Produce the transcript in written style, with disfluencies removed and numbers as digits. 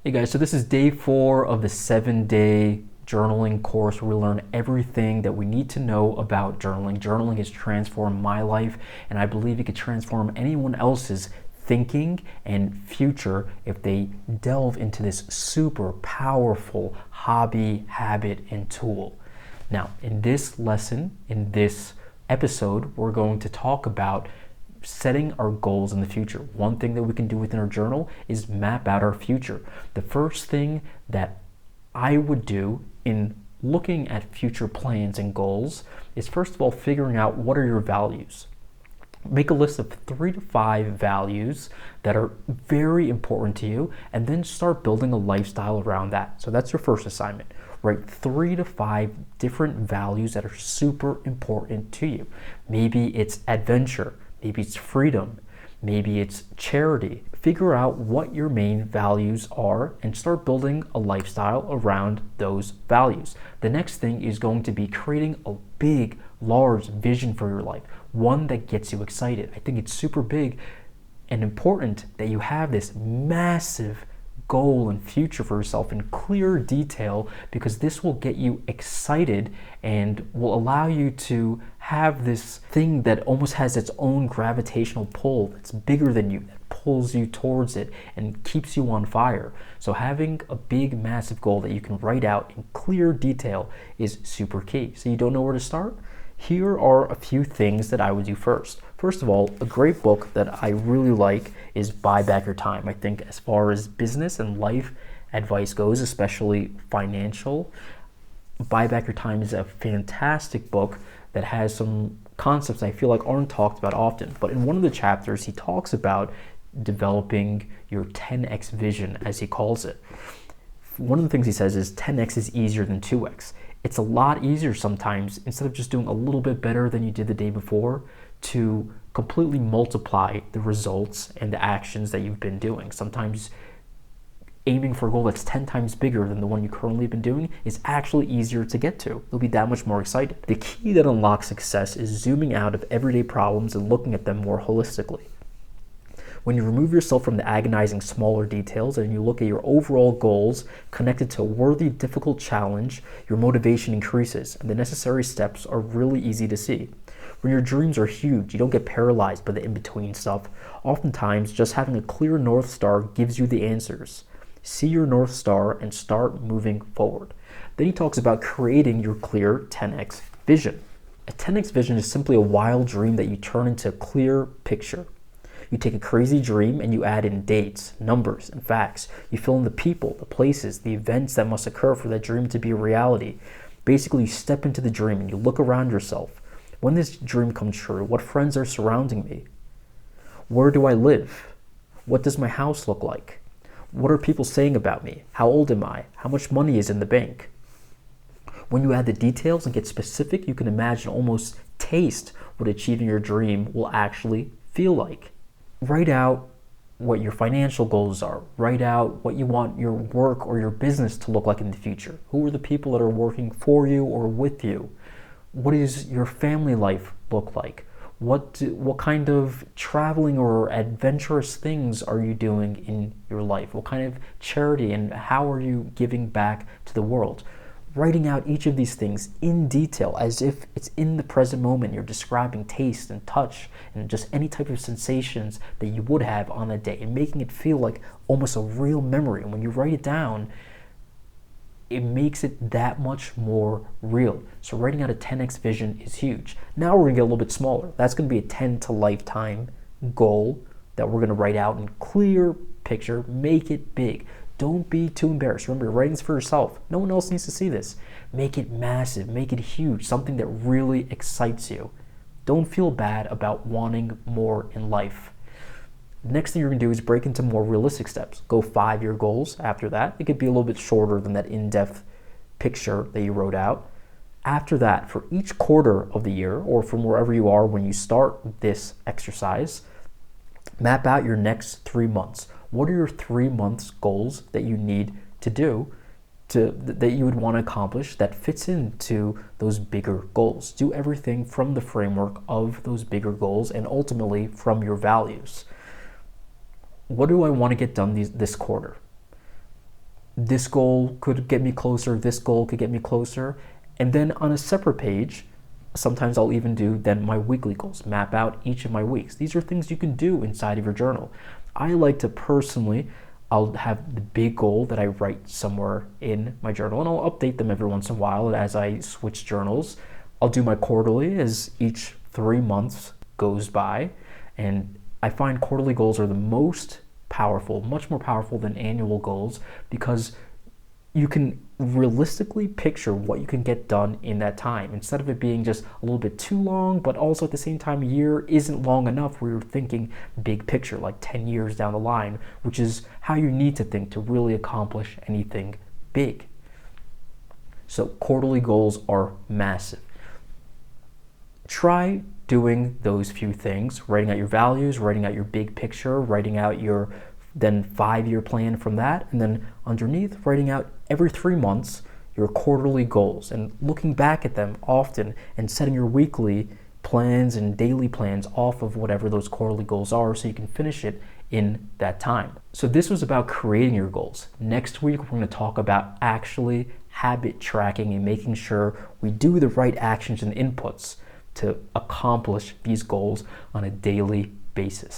Hey guys, so this is day 4 of the 7-day journaling course where we learn everything that we need to know about journaling. Journaling has transformed my life, and I believe it could transform anyone else's thinking and future if they delve into this super powerful hobby, habit, and tool. Now, in this lesson, in this episode, we're going to talk about setting our goals in the future. One thing that we can do within our journal is map out our future. The first thing that I would do in looking at future plans and goals is, first of all, figuring out what are your values. Make a list of 3 to 5 values that are very important to you, and then start building a lifestyle around that. So that's your first assignment. Write 3 to 5 different values that are super important to you. Maybe it's adventure. Maybe it's freedom, maybe it's charity. Figure out what your main values are and start building a lifestyle around those values. The next thing is going to be creating a big, large vision for your life, one that gets you excited. I think it's super big and important that you have this massive goal and future for yourself in clear detail, because this will get you excited and will allow you to have this thing that almost has its own gravitational pull that's bigger than you, that pulls you towards it and keeps you on fire. So having a big, massive goal that you can write out in clear detail is super key. So you don't know where to start? Here are a few things that I would do first. First of all, a great book that I really like is Buy Back Your Time. I think as far as business and life advice goes, especially financial, Buy Back Your Time is a fantastic book that has some concepts I feel like aren't talked about often. But in one of the chapters, he talks about developing your 10x vision, as he calls it. One of the things he says is 10x is easier than 2x. It's a lot easier sometimes, instead of just doing a little bit better than you did the day before, to completely multiply the results and the actions that you've been doing. Sometimes aiming for a goal that's 10 times bigger than the one you currently have been doing is actually easier to get to. You'll be that much more excited. The key that unlocks success is zooming out of everyday problems and looking at them more holistically. When you remove yourself from the agonizing smaller details and you look at your overall goals connected to a worthy, difficult challenge, your motivation increases and the necessary steps are really easy to see. When your dreams are huge, you don't get paralyzed by the in-between stuff. Oftentimes, just having a clear North Star gives you the answers. See your North Star and start moving forward. Then he talks about creating your clear 10x vision. A 10x vision is simply a wild dream that you turn into a clear picture. You take a crazy dream and you add in dates, numbers, and facts. You fill in the people, the places, the events that must occur for that dream to be a reality. Basically, you step into the dream and you look around yourself. When this dream comes true, what friends are surrounding me? Where do I live? What does my house look like? What are people saying about me? How old am I? How much money is in the bank? When you add the details and get specific, you can imagine, almost taste what achieving your dream will actually feel like. Write out what your financial goals are. Write out what you want your work or your business to look like in the future. Who are the people that are working for you or with you? What does your family life look like? What kind of traveling or adventurous things are you doing in your life? What kind of charity and how are you giving back to the world? Writing out each of these things in detail as if it's in the present moment. You're describing taste and touch and just any type of sensations that you would have on that day and making it feel like almost a real memory. And when you write it down, it makes it that much more real. So writing out a 10x vision is huge. Now we're gonna get a little bit smaller. That's gonna be a 10 to lifetime goal that we're gonna write out in clear picture, make it big. Don't be too embarrassed. Remember, you're writing this for yourself. No one else needs to see this. Make it massive, make it huge, something that really excites you. Don't feel bad about wanting more in life. The next thing you're gonna do is break into more realistic steps. Go 5-year goals after that. It could be a little bit shorter than that in-depth picture that you wrote out. After that, for each quarter of the year, or from wherever you are when you start this exercise, map out your next 3 months. What are your 3 months goals that you need to do that you would want to accomplish that fits into those bigger goals? Do everything from the framework of those bigger goals and ultimately from your values. What do I want to get done this quarter? this goal could get me closer, this goal could get me closer. And then on a separate page, sometimes I'll even do then my weekly goals, map out each of my weeks. These are things you can do inside of your journal. I like to personally, I'll have the big goal that I write somewhere in my journal, and I'll update them every once in a while as I switch journals. I'll do my quarterly as each 3 months goes by, and I find quarterly goals are the most powerful, much more powerful than annual goals, because you can realistically picture what you can get done in that time instead of it being just a little bit too long, but also at the same time, a year isn't long enough where you're thinking big picture, like 10 years down the line, which is how you need to think to really accomplish anything big. So quarterly goals are massive. Try doing those few things, writing out your values, writing out your big picture, writing out your then 5-year plan from that, and then underneath, writing out every 3 months your quarterly goals and looking back at them often and setting your weekly plans and daily plans off of whatever those quarterly goals are so you can finish it in that time. So this was about creating your goals. Next week, we're going to talk about actually habit tracking and making sure we do the right actions and inputs to accomplish these goals on a daily basis.